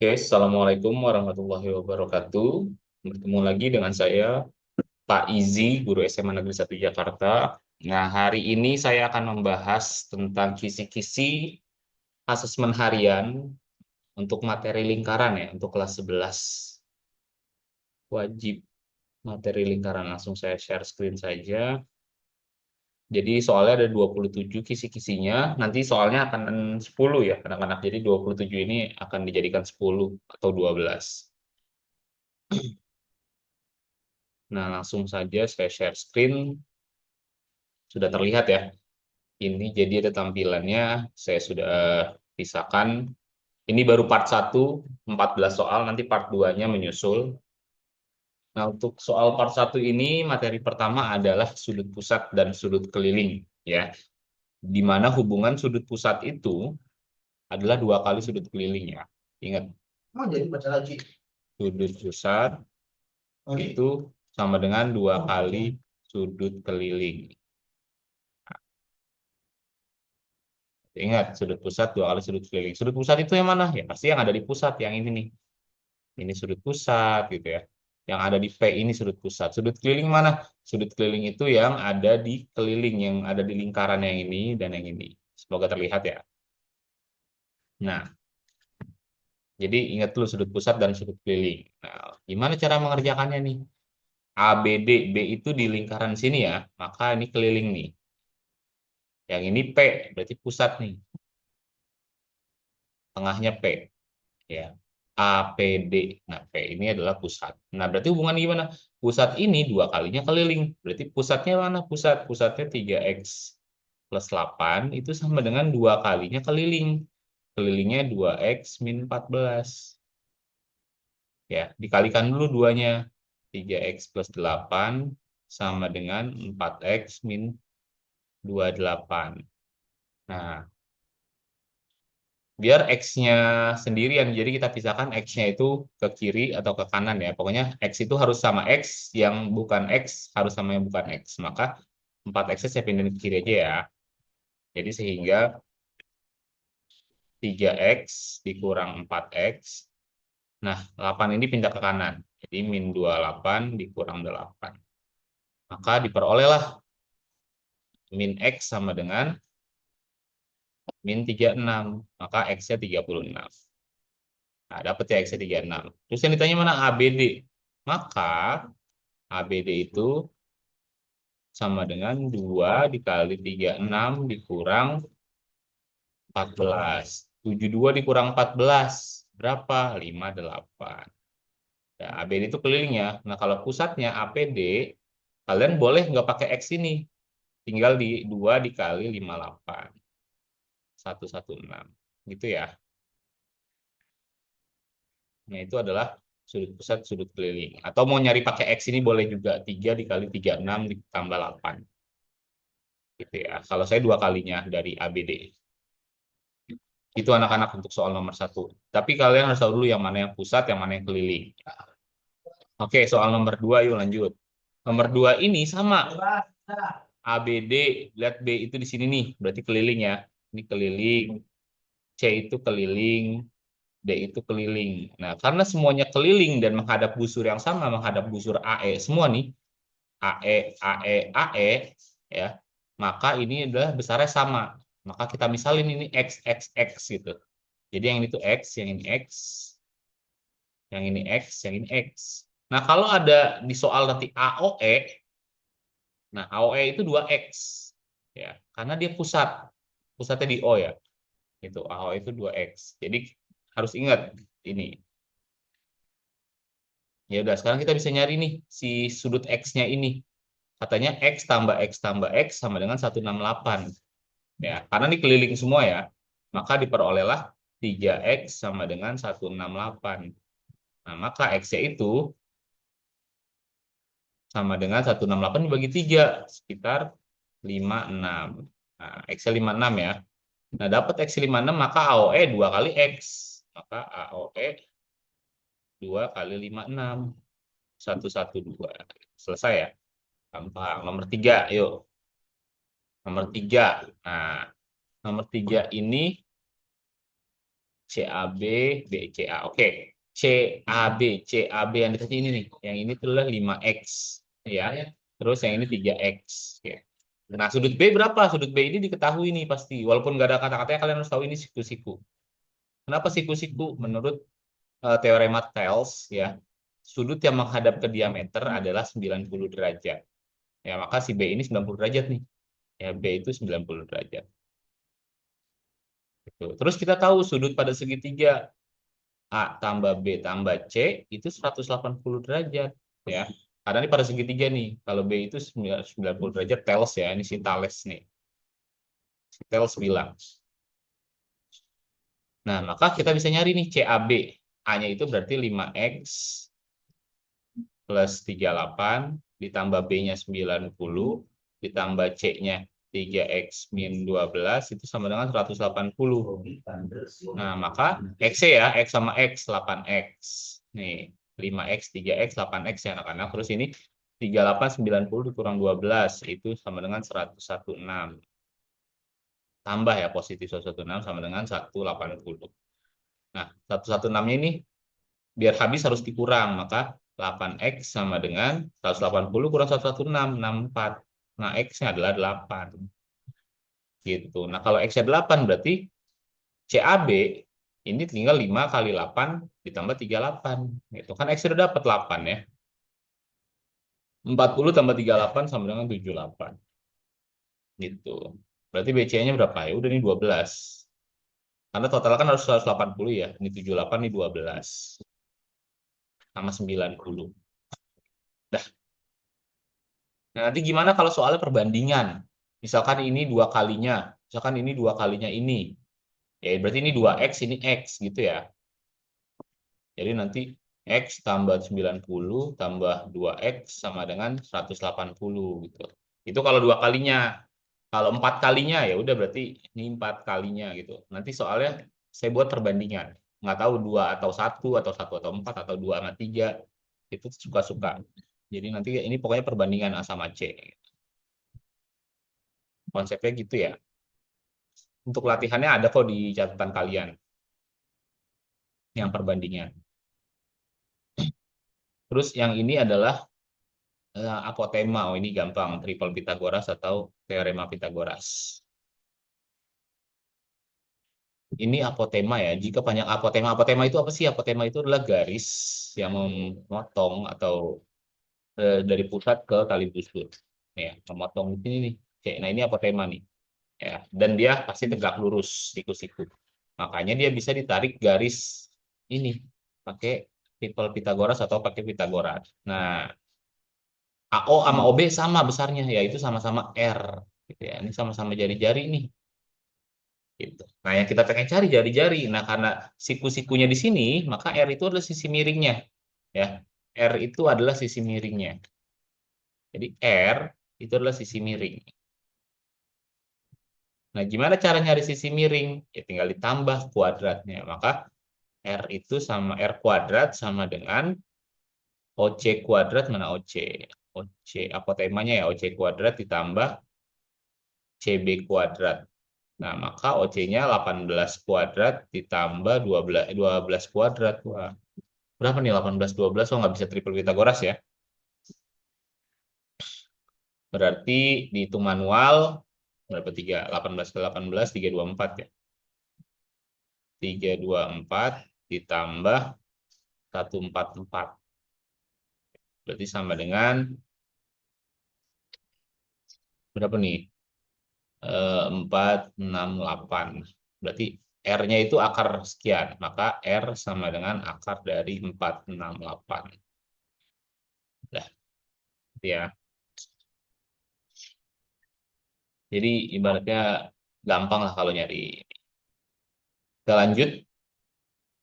Oke, Assalamualaikum warahmatullahi wabarakatuh. Bertemu lagi dengan saya, Pak Izi, Guru SMA Negeri 1 Jakarta. Nah, hari ini saya akan membahas tentang kisi-kisi asesmen harian untuk materi lingkaran ya, untuk kelas 11. Wajib materi lingkaran. Langsung saya share screen saja. Jadi soalnya ada 27 kisi-kisinya, nanti soalnya akan 10 ya, anak-anak. Jadi 27 ini akan dijadikan 10 atau 12. Nah, langsung saja saya share screen. Sudah terlihat ya. Ini jadi ada tampilannya. Saya sudah pisahkan. Ini baru part 1, 14 soal. Nanti part 2-nya menyusul. Nah, untuk soal part 1 ini, materi pertama adalah sudut pusat dan sudut keliling. Ya, di mana hubungan sudut pusat itu adalah 2 kali sudut kelilingnya. Ingat, Oh, jadi baca lagi. sudut pusat itu sama dengan 2 kali sudut keliling. Ingat, sudut pusat 2 kali sudut keliling. Sudut pusat itu yang mana? Ya pasti yang ada di pusat, yang ini nih. Ini sudut pusat gitu ya. Yang ada di P ini sudut pusat. Sudut keliling mana? Sudut keliling itu yang ada di keliling, yang ada di lingkaran yang ini dan yang ini. Semoga terlihat ya. Nah, jadi ingat dulu sudut pusat dan sudut keliling. Nah, gimana cara mengerjakannya nih? A, B, D, B itu di lingkaran sini ya, maka ini keliling nih. Yang ini P, berarti pusat nih. Tengahnya P. Ya. APD. Nah, P ini adalah pusat. Nah, berarti hubungan gimana? Pusat ini 2 kalinya keliling. Berarti pusatnya mana? Pusatnya 3X plus 8 itu sama dengan 2 kalinya keliling. Kelilingnya 2X min 14. Ya, dikalikan dulu duanya. 3X plus 8 sama dengan 4X min 28. Nah, biar X-nya sendirian. Jadi kita pisahkan X-nya itu ke kiri atau ke kanan ya. Pokoknya X itu harus sama X, yang bukan X harus sama yang bukan X. Maka 4X saya pindahin ke kiri aja ya. Jadi sehingga 3X dikurang 4X. Nah, 8 ini pindah ke kanan. Jadi min 28 dikurang 8. Maka diperolehlah min X sama dengan min 36. Maka X-nya 36. Nah, dapat ya X-nya 36. Terus yang ditanya mana ABD? Maka ABD itu sama dengan 2 dikali 36 dikurang 14. 72 dikurang 14. Berapa? 58. Ya, ABD itu keliling ya. Nah, kalau pusatnya APD, kalian boleh nggak pakai X ini. Tinggal di 2 dikali 58. 116. Gitu ya. Nah, itu adalah sudut pusat, sudut keliling. Atau mau nyari pakai X ini boleh juga. 3 dikali 36 ditambah 8. Gitu ya. Kalau saya 2 kalinya dari ABD. Itu anak-anak untuk soal nomor 1. Tapi kalian harus tahu dulu yang mana yang pusat, yang mana yang keliling. Oke, soal nomor 2 yuk lanjut. Nomor 2 ini sama. ABD, lihat B itu di sini nih, berarti keliling ya. Ini keliling, C itu keliling, D itu keliling. Nah, karena semuanya keliling dan menghadap busur yang sama, menghadap busur AE semua nih, AE, AE, AE, ya, maka ini adalah besarnya sama. Maka kita misalin ini X, X, X gitu. Jadi yang ini tuh X, yang ini X, yang ini X, yang ini X. Nah, kalau ada di soal nanti AOE, nah AOE itu 2X. Ya, karena dia pusat. Pusatnya di O ya. Itu AOE itu 2X. Jadi harus ingat ini. Ya udah, sekarang kita bisa nyari nih si sudut X-nya ini. Katanya X tambah X tambah X sama dengan 168. Ya, karena ini keliling semua ya. Maka diperolehlah 3X sama dengan 168. Nah, maka X-nya itu sama dengan 168 dibagi 3, sekitar 56. Nah, X-nya 56 ya. Nah, dapat X 56, maka AOE 2 kali X. Maka AOE 2 kali 56. 112. Selesai ya? Gampang. Nomor 3, yuk. Nomor 3. Nah, nomor 3 ini CAB, BCA. Oke. CAB, CAB yang dikasih ini nih. Yang ini adalah 5X. Ya. Terus yang ini 3X. Ya. Nah, sudut B berapa? Sudut B ini diketahui nih pasti. Walaupun nggak ada kata-katanya, kalian harus tahu ini siku-siku. Kenapa siku-siku? Menurut teorema Thales, ya, sudut yang menghadap ke diameter adalah 90 derajat. Ya, maka si B ini 90 derajat nih. Ya, B itu 90 derajat. Gitu. Terus kita tahu sudut pada segitiga A tambah B tambah C itu 180 derajat. Ya. Karena ini pada segitiga nih. Kalau B itu 90 derajat, Thales ya. Ini si Thales nih. Si Thales bilang. Nah, maka kita bisa nyari nih CAB. A-nya itu berarti 5X plus 38 ditambah B-nya 90 ditambah C-nya 3X min 12 itu sama dengan 180. Nah, maka X ya, X sama X 8X. Nih, 5X, 3X, 8X ya anak-anak. Terus ini 38 90 dikurang 12 itu sama dengan 116. Tambah ya positif 116 sama dengan 180. Nah, 116-nya ini biar habis harus dikurang, maka 8X sama dengan 180 kurang 116, 64. Nah, X-nya adalah 8. Gitu. Nah, kalau X-nya 8 berarti CAB ini tinggal 5 kali 8 ditambah 38. Itu kan X sudah dapat 8 ya. 40 tambah 38 sama dengan 78. Gitu. Berarti BC-nya berapa ya? Udah nih 12. Karena total kan harus 180 ya. Ini 78, ini 12. Sama 90. Dah. Nah, nanti gimana kalau soalnya perbandingan? Misalkan ini dua kalinya. Misalkan ini dua kalinya ini. Ya, berarti ini 2X, ini X gitu ya. Jadi nanti X tambah 90 tambah 2X sama dengan 180 gitu. Itu kalau dua kalinya. Kalau empat kalinya ya udah berarti ini empat kalinya gitu. Nanti soalnya saya buat perbandingan. Nggak tahu dua atau satu atau empat atau dua sama tiga. Itu suka-suka. Jadi nanti ini pokoknya perbandingan A sama C. Konsepnya gitu ya. Untuk latihannya ada kok di catatan kalian. Yang perbandingan. Terus yang ini adalah apotema. Oh, ini gampang. Triple Pythagoras atau teorema Pythagoras. Ini apotema ya. Jika panjang apotema, apotema itu apa sih? Apotema itu adalah garis yang memotong atau dari pusat ke tali busur. Ya, memotong di sini nih. Oke, nah ini apotema nih. Ya, dan dia pasti tegak lurus siku-siku. Makanya dia bisa ditarik garis ini pakai triple Pythagoras atau pakai Pythagoras. Nah, AO sama OB sama besarnya, yaitu sama-sama R. Gitu ya. Ini sama-sama jari-jari nih. Gitu. Nah, yang kita pengen cari jari-jari. Nah, karena siku-sikunya di sini, maka R itu adalah sisi miringnya. Ya, R itu adalah sisi miringnya. Jadi R itu adalah sisi miring. Nah, gimana cara nyari sisi miring? Ya, tinggal ditambah kuadratnya. Maka R itu sama R kuadrat sama dengan OC kuadrat mana OC? OC apotemanya ya OC kuadrat ditambah CB kuadrat. Nah, maka OC-nya 18 kuadrat ditambah 12 kuadrat. Wah, berapa nih 18 12? Oh, nggak bisa triple Pythagoras ya. Berarti dihitung manual berapa 3? 18 ke 18 324 ya. 324 ditambah 144. Berarti sama dengan berapa nih? 468. Berarti R-nya itu akar sekian. Maka R sama dengan akar dari 468. Nah, ya. Jadi ibaratnya gampang lah kalau nyari. Kita lanjut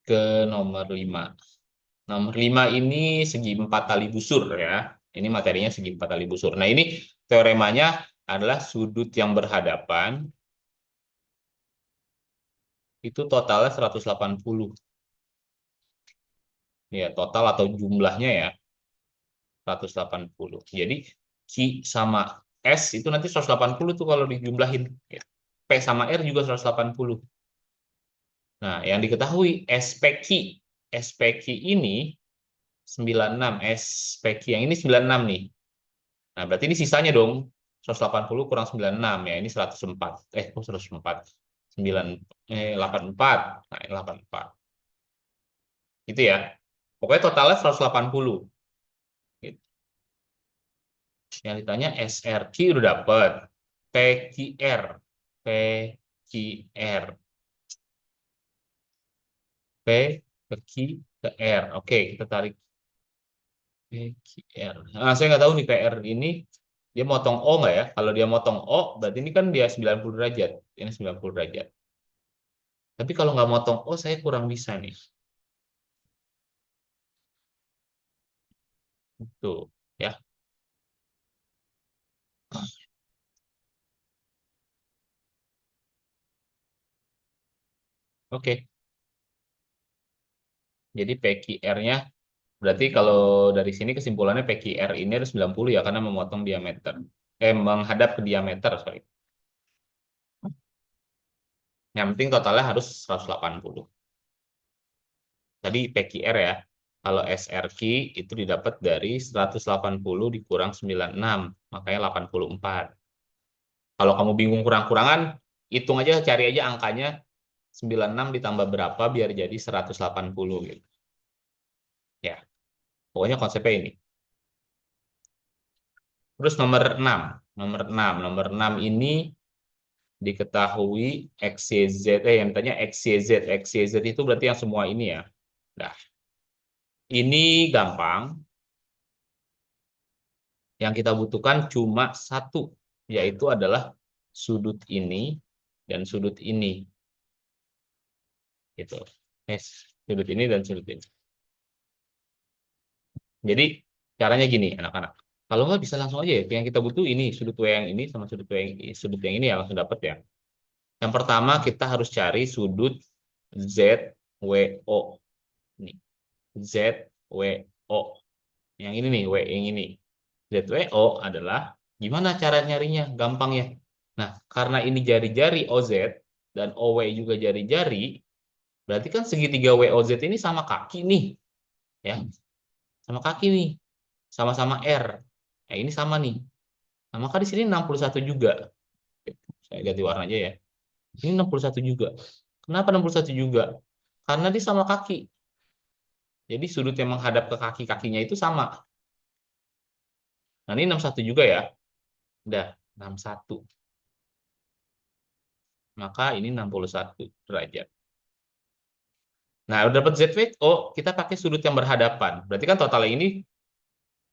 ke nomor 5. Nomor 5 ini segi 4 tali busur ya. Ini materinya segi 4 tali busur. Nah, ini teoremanya adalah sudut yang berhadapan itu totalnya 180. Ya, total atau jumlahnya ya 180. Jadi Q sama S itu nanti 180 tuh kalau dijumlahin. P sama R juga 180. Nah, yang diketahui SPQ. SPQ ini 96. SPQ yang ini 96 nih. Nah, berarti ini sisanya dong. 180 kurang 96 ya. Ini 104. Kok 104? 9 84. Nah, ini 84. Gitu ya. Pokoknya totalnya 180. Gitu. Yang ditanya SRQ udah dapet. PQR. PQR. P ke Q ke R. Oke, kita tarik PQR. Nah, saya nggak tahu nih PR ini dia motong O nggak ya? Kalau dia motong O, berarti ini kan dia 90 derajat. Ini 90 derajat. Tapi kalau nggak motong O, saya kurang bisa nih. Tuh, ya. Oke. Jadi PQR-nya berarti kalau dari sini kesimpulannya PQR ini harus 90 ya karena memotong diameter. Menghadap ke diameter, sorry. Yang penting totalnya harus 180. Tadi PQR ya. Kalau SRQ itu didapat dari 180 dikurang 96, makanya 84. Kalau kamu bingung kurang-kurangan, hitung aja, cari aja angkanya 96 ditambah berapa biar jadi 180 gitu. Ya, pokoknya konsepnya ini. Terus nomor 6. Nomor 6 ini diketahui XYZ, yang tanya XYZ. XYZ itu berarti yang semua ini ya. Nah, ini gampang. Yang kita butuhkan cuma satu, yaitu adalah sudut ini dan sudut ini. Gitu. Sudut ini dan sudut ini. Jadi caranya gini, anak-anak. Kalau nggak bisa langsung aja ya. Yang kita butuh ini sudut W yang ini sama sudut yang ini ya langsung dapat ya. Yang pertama kita harus cari sudut ZWO. Nih, ZWO. Yang ini nih, W yang ini. ZWO adalah gimana cara nyarinya? Gampang ya. Nah, karena ini jari-jari OZ dan OW juga jari-jari, berarti kan segitiga WOZ ini sama kaki nih. Ya, sama kaki nih. Sama-sama R. Nah, ini sama nih. Nah, maka di sini 61 juga. Saya ganti warna aja ya. Ini 61 juga. Kenapa 61 juga? Karena dia sama kaki. Jadi sudut yang menghadap ke kaki-kakinya itu sama. Nah, ini 61 juga ya. Udah, 61. Maka ini 61 derajat. Nah, udah dapat ZWO, kita pakai sudut yang berhadapan. Berarti kan total ini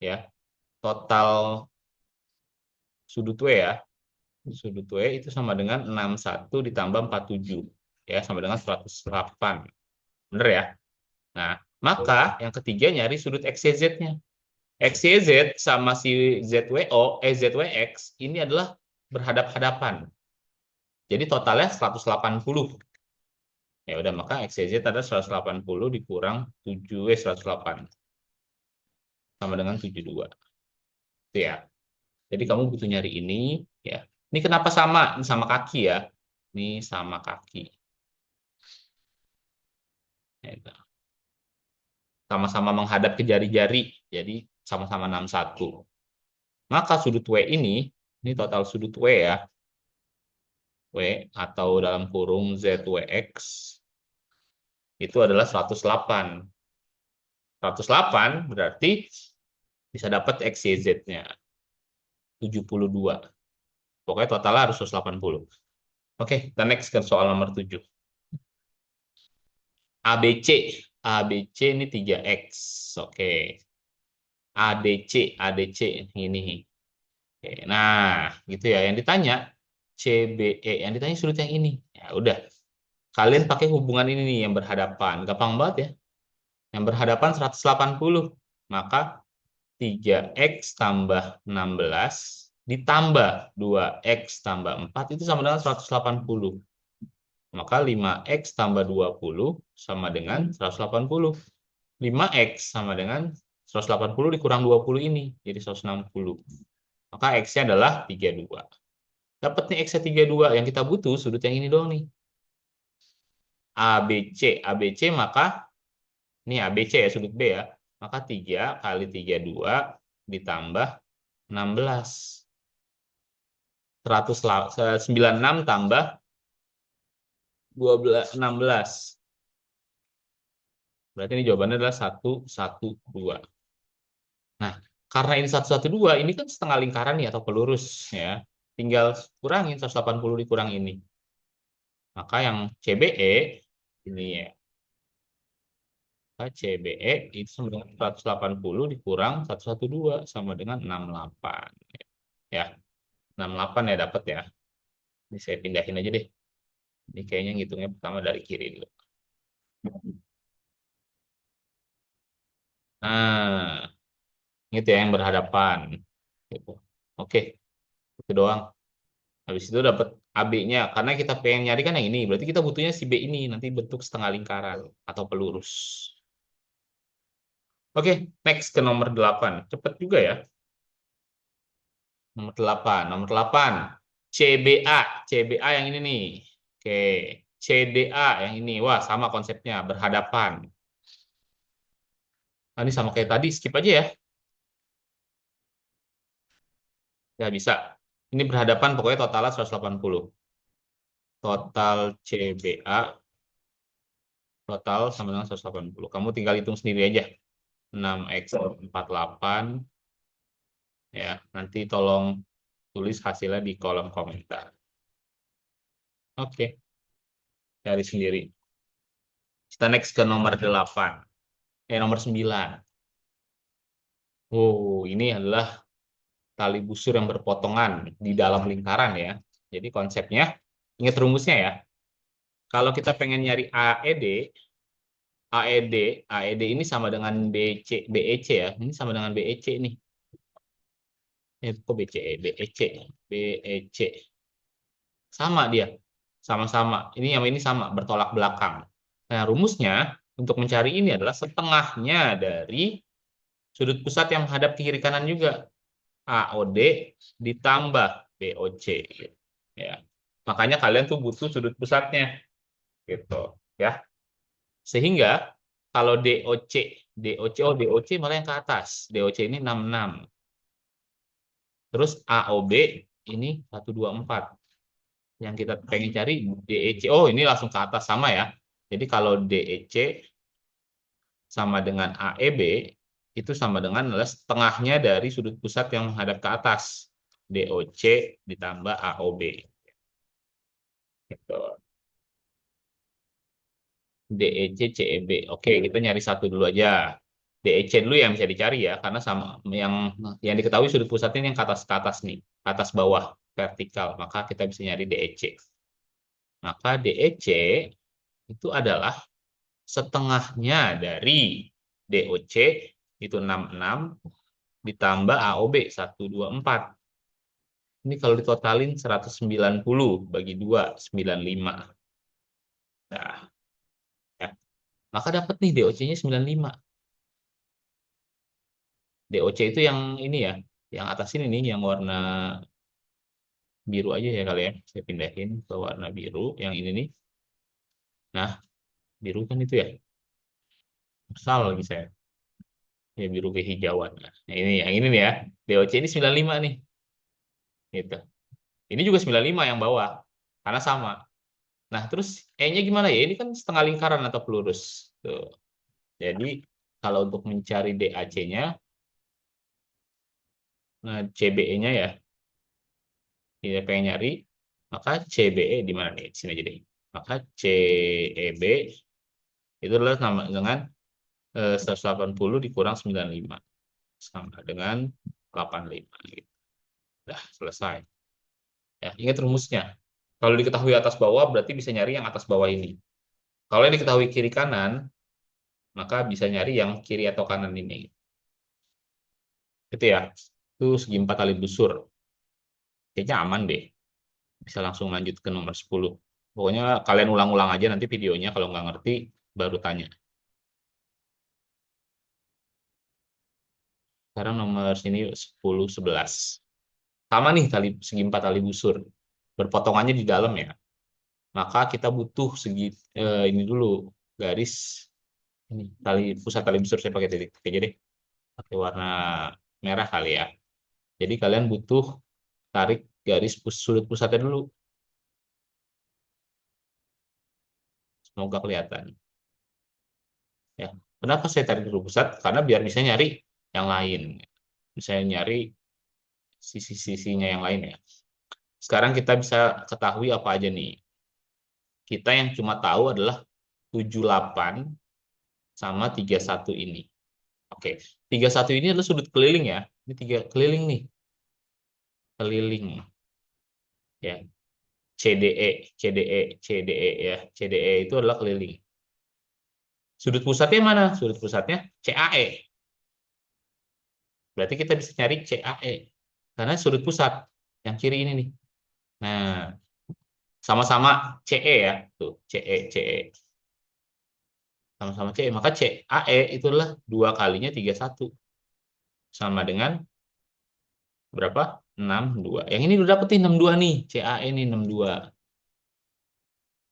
ya, total sudut W ya. Sudut W itu sama dengan 61 ditambah 47. Ya, sama dengan 108. Bener ya? Nah, maka yang ketiga nyari sudut XYZ-nya. XYZ sama si ZWO, ZWX ini adalah berhadap-hadapan. Jadi totalnya 180. Ya udah, maka XYZ ada 180 dikurang 7, 108. Sama dengan 72. Itu ya. Jadi kamu butuh nyari ini ya. Ini kenapa sama? Ini sama kaki ya. Ini sama kaki. Ya, itu. Sama-sama menghadap ke jari-jari. Jadi sama-sama 61. Maka sudut W ini total sudut W ya. W atau dalam kurung ZWX itu adalah 108. 108 berarti bisa dapat XYZ-nya 72. Pokoknya totalnya harus 180. Oke, kita next ke soal nomor 7. ABC. ABC ini 3X. Oke. ADC ini. Oke, nah, gitu ya. Yang ditanya CBE, yang ditanya sudut yang ini. Ya udah. Kalian pakai hubungan ini nih yang berhadapan. Gampang banget ya. Yang berhadapan 180. Maka 3X tambah 16 ditambah 2X tambah 4 itu sama dengan 180. Maka 5X tambah 20 sama dengan 180. 5X sama dengan 180 dikurang 20 ini. Jadi 160. Maka X-nya adalah 32. Dapat nih X-nya 32. Yang kita butuh sudut yang ini doang nih. ABC. ABC maka, ini ABC ya, sudut B ya. Maka 3 kali 32 ditambah 16. 96 tambah 16. Berarti ini jawabannya adalah 112. Nah, karena ini 112, ini kan setengah lingkaran nih atau pelurus ya. Tinggal kurangin 180 dikurang ini. Maka yang CBE ini ya. Maka CBE itu sama dengan 180 dikurang 112 sama dengan 68. Ya, 68 ya dapat ya. Ini saya pindahin aja deh. Ini kayaknya ngitungnya pertama dari kiri dulu. Nah, itu ya yang berhadapan. Gitu. Oke, itu doang. Habis itu dapat AB-nya. Karena kita pengen nyari kan yang ini. Berarti kita butuhnya si B ini. Nanti bentuk setengah lingkaran atau pelurus. Oke, next ke nomor 8. Cepet juga ya. Nomor 8. Nomor 8. CBA. CBA yang ini nih. Oke. CDA yang ini. Wah, sama konsepnya. Berhadapan. Nah, ini sama kayak tadi. Skip aja ya. Ya, bisa. Ini berhadapan pokoknya totalnya 180. Total CBA. Total sama dengan 180. Kamu tinggal hitung sendiri aja. 6x 48. Ya, nanti tolong tulis hasilnya di kolom komentar. Oke, cari sendiri. Kita next ke nomor 8. Nomor 9. Oh, ini adalah tali busur yang berpotongan di dalam lingkaran ya. Jadi konsepnya, ingat rumusnya ya. Kalau kita pengen nyari AED, AED, AED ini sama dengan BEC ya. Ini sama dengan BEC nih. Kok BCE, BEC, BEC. Sama dia, sama-sama. Ini yang ini sama, bertolak belakang. Nah, rumusnya untuk mencari ini adalah setengahnya dari sudut pusat yang menghadap ke kiri kanan juga. AOD ditambah BOC. Ya. Makanya kalian tuh butuh sudut pusatnya. Gitu. Ya. Sehingga kalau DOC malah yang ke atas. DOC ini 66. Terus AOB ini 124. Yang kita pengen cari DEC. Oh, ini langsung ke atas sama ya. Jadi kalau DEC sama dengan AEB itu sama dengan adalah setengahnya dari sudut pusat yang menghadap ke atas. DOC ditambah AOB. Gitu. DEC, CEB. Oke, kita nyari satu dulu aja. DEC dulu yang bisa dicari ya, karena sama yang diketahui sudut pusatnya yang ke atas nih, atas bawah vertikal. Maka kita bisa nyari DEC. Maka DEC itu adalah setengahnya dari DOC itu 66 ditambah AOB 124. Ini kalau ditotalin 190 bagi 2, 95. Nah, ya. Maka dapat nih DOC-nya 95. DOC itu yang ini ya, yang atas ini nih, yang warna biru aja ya kali ya. Saya pindahin ke warna biru, yang ini nih. Nah, biru kan itu ya. Asal lagi saya. Ya biru kehijauan. Nah, ini yang ini nih ya. DOC ini 95 nih. Gitu. Ini juga 95 yang bawah. Karena sama. Nah, terus E-nya gimana ya? Ini kan setengah lingkaran atau pelurus. Tuh. Jadi, kalau untuk mencari DAC-nya, nah, CBE-nya ya, ini pengen nyari, maka CBE di mana nih? Di sini aja deh. Maka CEB itu adalah sama dengan 180 dikurang 95. Sama dengan 85. Gitu. Udah, selesai. Ya, ingat rumusnya. Kalau diketahui atas bawah, berarti bisa nyari yang atas bawah ini. Kalau yang diketahui kiri kanan, maka bisa nyari yang kiri atau kanan ini. Itu ya. Itu segi 4 tali busur. Kayaknya aman deh. Bisa langsung lanjut ke nomor 10. Pokoknya kalian ulang-ulang aja nanti videonya. Kalau nggak ngerti, baru tanya. Sekarang nomor sini 10, 11. Sama nih segi 4 tali busur. Berpotongannya di dalam ya. maka kita butuh ini dulu garis ini pusat tali busur saya pakai titik aja deh, pakai warna merah kali ya. Jadi kalian butuh tarik garis sudut pusatnya dulu. Semoga kelihatan. Ya. Kenapa saya tarik sudut pusat? Karena biar bisa nyari yang lain. Misalnya nyari sisi-sisinya yang lain ya. Sekarang kita bisa ketahui apa aja nih. Kita yang cuma tahu adalah 78 sama 31 ini. Oke, 31 ini adalah sudut keliling ya. Ini tiga keliling nih. Keliling ya. CDE, CDE, CDE ya. CDE itu adalah keliling. Sudut pusatnya mana? Sudut pusatnya CAE. Berarti kita bisa cari CAE. Karena sudut pusat yang kiri ini nih. Nah, sama-sama CE ya. Tuh, CE, CE. Sama-sama CE. Maka CAE itu adalah 2 kalinya 31. Sama dengan berapa? 62. Yang ini udah dapetin 62 nih. CAE ini 62.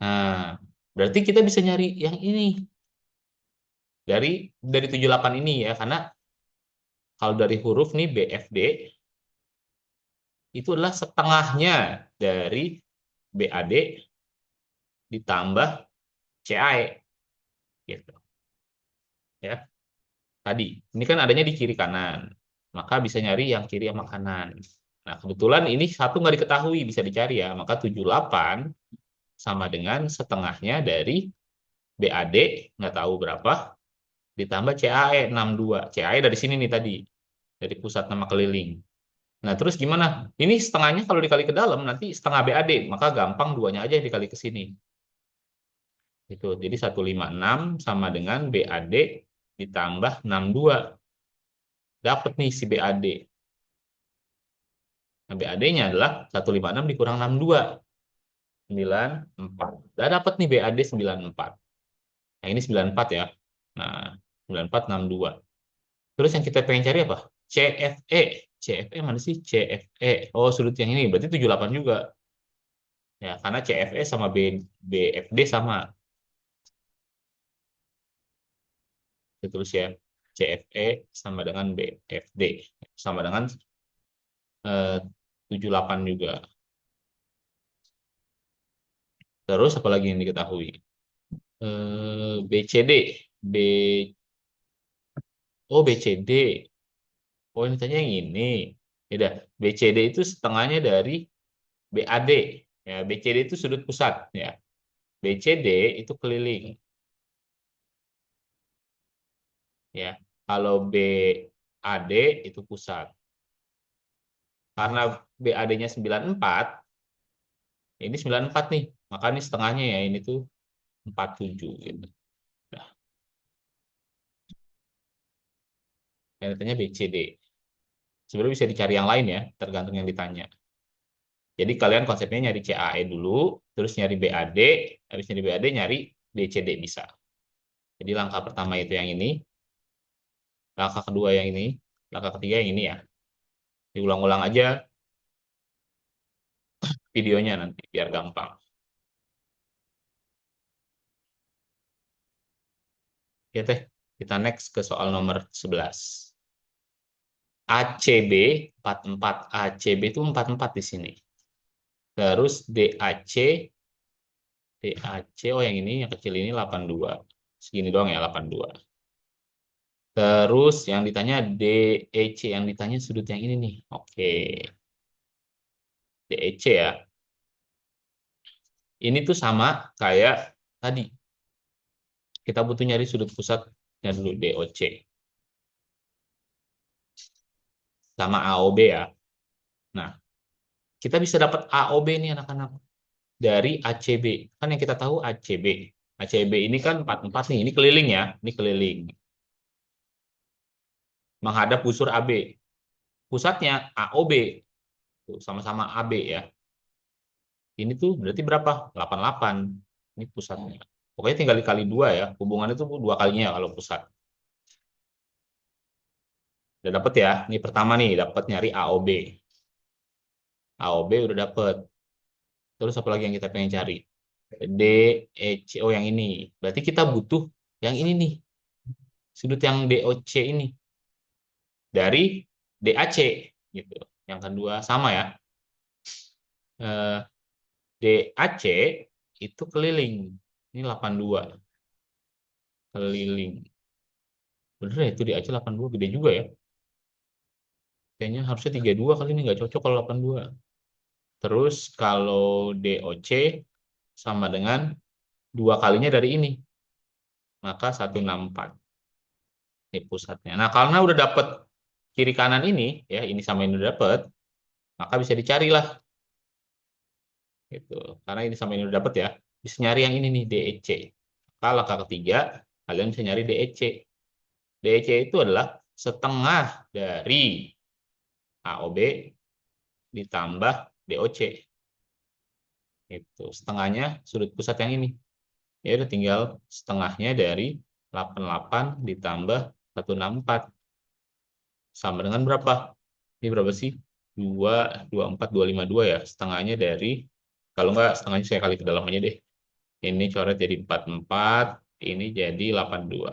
Nah, berarti kita bisa nyari yang ini. Dari 78 ini ya. Karena kalau dari huruf nih BFD, itu adalah setengahnya dari BAD ditambah CAE. Gitu. Ya. Tadi, ini kan adanya di kiri kanan. Maka bisa nyari yang kiri sama kanan. Nah, kebetulan ini satu nggak diketahui, bisa dicari ya. Maka 78 sama dengan setengahnya dari BAD, nggak tahu berapa, ditambah CAE 62. CAE dari sini nih tadi, dari pusat nama keliling. Nah, terus gimana? Ini setengahnya kalau dikali ke dalam, nanti setengah BAD, maka gampang duanya aja dikali ke sini. Itu. Jadi 156 sama dengan BAD ditambah 62. Dapat nih si BAD. Nah, BAD-nya adalah 156 dikurang 62. 94. Udah dapat nih BAD 94. Nah, ini 94 ya. Nah, 9462. Terus yang kita pengen cari apa? CFE. CFE mana sih? CFE. Oh, sudut yang ini. Berarti 78 juga. Ya, karena CFE sama BFD sama. Kita tulis ya. CFE sama dengan BFD. Sama dengan 78 juga. Terus apa lagi yang diketahui? BCD. B Oh, BCD. Oh, ini tanya yang ini. Ya udah, BCD itu setengahnya dari BAD. Ya, BCD itu sudut pusat ya. BCD itu keliling ya. Kalau BAD itu pusat. Karena BAD-nya 94, ini 94 nih. Maka ini setengahnya ya, ini tuh 47 gitu. Nah, yang ditanya BCD. Sebenarnya bisa dicari yang lain ya, tergantung yang ditanya. Jadi kalian konsepnya nyari CAE dulu, terus nyari BAD, habis nyari BAD nyari BCD bisa. Jadi langkah pertama itu yang ini, langkah kedua yang ini, langkah ketiga yang ini ya. Diulang-ulang aja videonya nanti biar gampang. Ya teh, kita next ke soal nomor 11. ACB 44, ACB itu 44 di sini. Terus DAC, oh yang ini yang kecil ini 82. Segini doang ya 82. Terus yang ditanya DEC, yang ditanya sudut yang ini nih. Oke. DEC ya. Ini tuh sama kayak tadi. Kita butuh nyari sudut pusatnya dulu DOC. Sama AOB ya. Nah, kita bisa dapat AOB nih anak-anak. Dari ACB. Kan yang kita tahu ACB. ACB ini kan 44 nih. Ini keliling ya. Ini keliling. Menghadap busur AB. Pusatnya AOB. Tuh, sama-sama AB ya. Ini tuh berarti berapa? 88. Ini pusatnya. Pokoknya tinggal dikali 2 ya. Hubungan itu 2 kalinya ya kalau pusat. Udah dapet ya. Ini pertama nih. Dapat nyari AOB. AOB udah dapet. Terus apa lagi yang kita pengen cari? DEC. Oh, yang ini. Berarti kita butuh yang ini nih. Sudut yang DOC ini. Dari DAC. Gitu. Yang kedua sama ya. Eh, DAC itu keliling. Ini 82. Keliling. Bener ya itu DAC 82. Gede juga ya. Kayaknya harusnya 32 kali ini. Nggak cocok kalau 82. Terus kalau DOC sama dengan dua kalinya dari ini. Maka 164. Ini pusatnya. Nah, karena udah dapet kiri kanan ini, ya ini sama ini udah dapet, maka bisa dicari lah. Gitu. Karena ini sama ini udah dapet ya. Bisa nyari yang ini nih, DEC. Maka langkah ketiga, kalian bisa nyari DEC. DEC itu adalah setengah dari AOB ditambah DOC. Itu setengahnya sudut pusat yang ini. Ya udah tinggal setengahnya dari 88 ditambah 164 sama dengan berapa? Ini berapa sih? 2, 24, 252 ya. Setengahnya dari, kalau enggak setengahnya saya kali ke dalam aja deh. Ini coret jadi 44, ini jadi 82.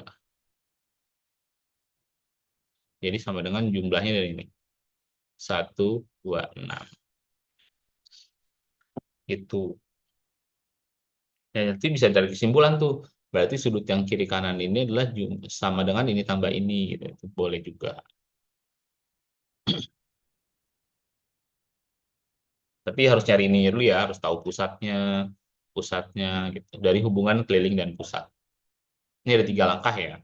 Jadi sama dengan jumlahnya dari ini. 126. Itu. Ya, nanti bisa dari kesimpulan tuh. Berarti sudut yang kiri kanan ini adalah sama dengan ini tambah ini. Gitu. Itu boleh juga. Tapi harus cari ini dulu ya, harus tahu pusatnya gitu. Dari hubungan keliling dan pusat. Ini ada 3 langkah ya.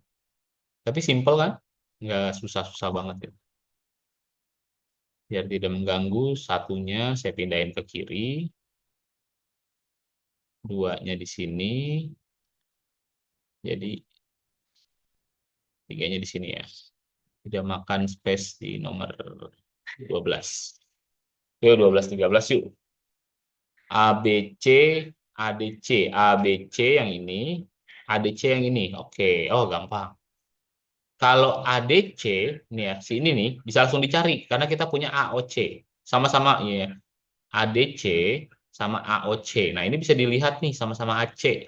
Tapi simple kan? Nggak susah-susah banget ya. Biar tidak mengganggu, satunya saya pindahin ke kiri, duanya di sini, jadi tiganya di sini ya. Tidak makan space di nomor 12. Yuk, 12, 13 yuk. ABC, ADC, ABC yang ini, ADC yang ini. Oke, oh gampang. Kalau ADC, nih ya, si ini nih, bisa langsung dicari, karena kita punya AOC. Sama-sama, ya. ADC sama AOC. Nah, ini bisa dilihat nih, sama-sama AC.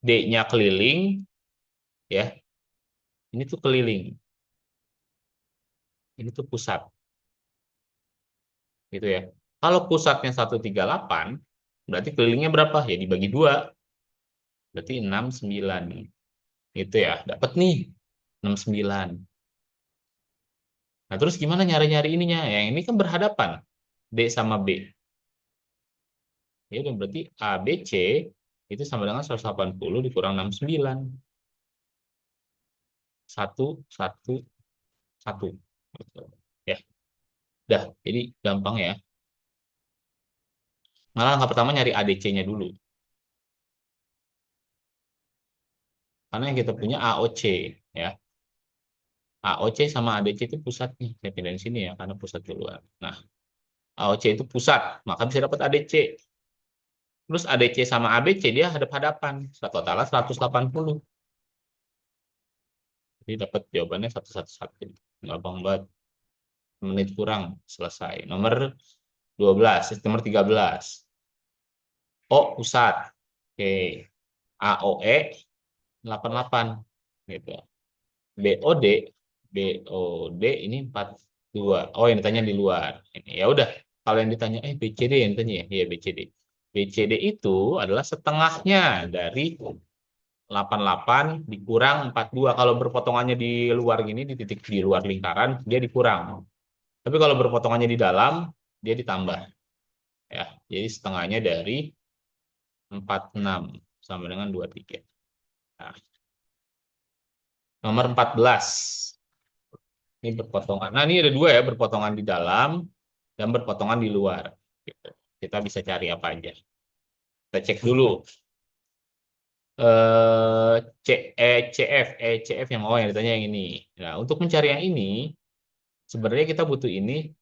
D-nya keliling, ya. Ini tuh keliling. Ini tuh pusat. Gitu ya. Kalau pusatnya 138, berarti kelilingnya berapa? Ya dibagi 2. Berarti 69. Itu ya, dapat nih. 69. Nah, terus gimana nyari-nyari ininya? Yang ini kan berhadapan. D sama B. Ya udah berarti ABC itu sama dengan 180 dikurang 69. 1, 1, 1. Ya, dah. Jadi gampang ya. Malah langkah pertama nyari ADC-nya dulu. Karena yang kita punya AOC ya. AOC sama ADC itu pusatnya. Saya pindahin sini ya karena pusat keluar. Nah, AOC itu pusat, maka bisa dapat ADC. Terus ADC sama ABC dia hadap-hadapan. Totalnya 180. Jadi dapat jawabannya 111. Gampang banget. Menit kurang selesai. Nomor 12, nomor 13. O pusat. Oke. AOE 88 gitu. BOD BOD ini 42. Oh, yang ditanya di luar. Ini ya udah. Kalau yang ditanya BCD yang ditanya ya, iya BCD. BCD itu adalah setengahnya dari 88 dikurang 42. Kalau berpotongannya di luar gini, di titik di luar lingkaran, dia dikurang. Tapi kalau berpotongannya di dalam, dia ditambah. Ya, jadi setengahnya dari 46 sama dengan 23. Nah, nomor 14. Ini berpotongan. Nah, ini ada 2 ya, berpotongan di dalam dan berpotongan di luar. Gitu. Kita bisa cari apa aja. Kita cek dulu. CF, CF yang yang ditanya yang ini. Nah, untuk mencari yang ini, sebenarnya kita butuh ini,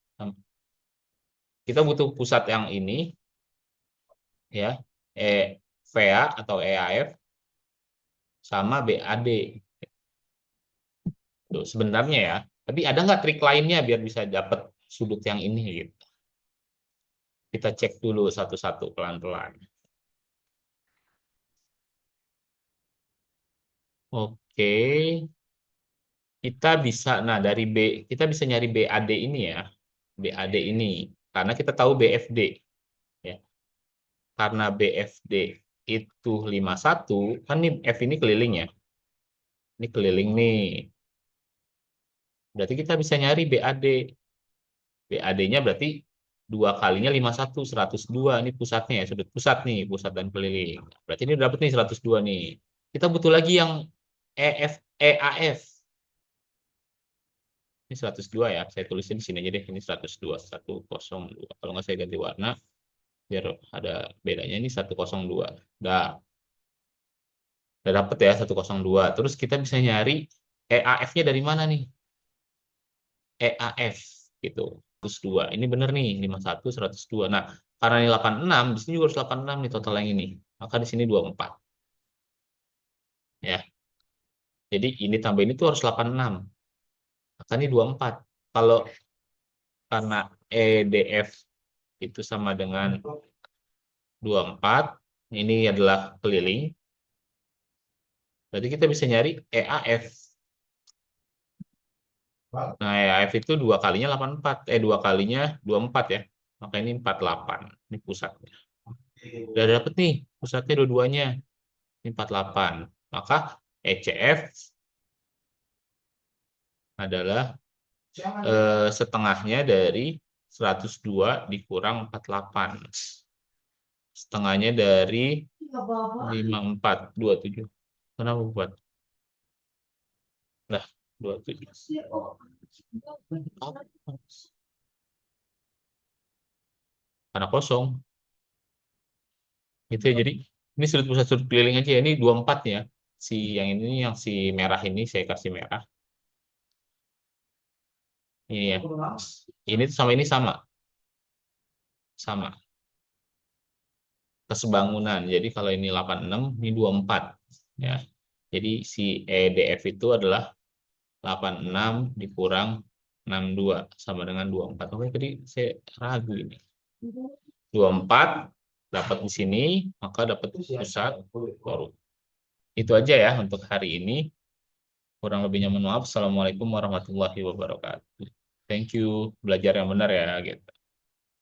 kita butuh pusat yang ini, ya, VA atau EAF sama BAD. Tuh, sebenarnya ya. Tapi ada nggak trik lainnya biar bisa dapat sudut yang ini? Gitu. Kita cek dulu satu-satu pelan-pelan. Oke, kita bisa, nah dari B, kita bisa nyari BAD ini ya. BAD ini, karena kita tahu BFD. Ya. Karena BFD itu 51, kan nih F ini keliling ya. Ini keliling nih. Berarti kita bisa nyari BAD. BAD-nya berarti dua kalinya 51, 102. Ini pusatnya ya, sudut pusat nih, pusat dan keliling. Berarti ini udah dapet nih 102 nih. Kita butuh lagi yang EAF. Ini 102 ya, saya tulisnya di sini aja deh. Ini 102, 102. Kalau nggak saya ganti warna, biar ada bedanya. Ini 102. Udah dapet ya 102. Terus kita bisa nyari EAF-nya dari mana nih? EAF gitu. 102. Ini bener nih, 51, 102. Nah, karena ini 86, di sini juga harus 86 nih total yang ini. Maka di sini 24. Ya. Jadi ini tambah ini tuh harus 86. Maka ini 24. Kalau karena EDF itu sama dengan 24, ini adalah keliling. Berarti kita bisa nyari EAF. Nah, EAF itu dua kalinya 84. Dua kalinya 24 ya. Maka ini 48. Ini pusatnya. Udah dapet nih pusatnya dua-duanya. Ini 48. Maka ECF adalah setengahnya dari 102 dikurang 48. Setengahnya dari 54, 27. Kenapa buat? Nah, 27. Karena kosong. Gitu ya. Jadi ini sudut pusat sudut keliling aja ya. Ini 24 ya. Si yang ini yang si merah ini saya kasih merah. Ini ya. Ini sama ini sama. Sama. Kesebangunan. Jadi kalau ini 86, ini 24 ya. Jadi si EDF itu adalah 86 dikurang 62 sama dengan 24. Oke, tadi saya ragu ini. 24 dapat di sini, maka dapat pusat baru. Itu aja ya untuk hari ini. Kurang lebihnya mohon maaf. Assalamualaikum warahmatullahi wabarakatuh. Thank you. Belajar yang benar ya gitu.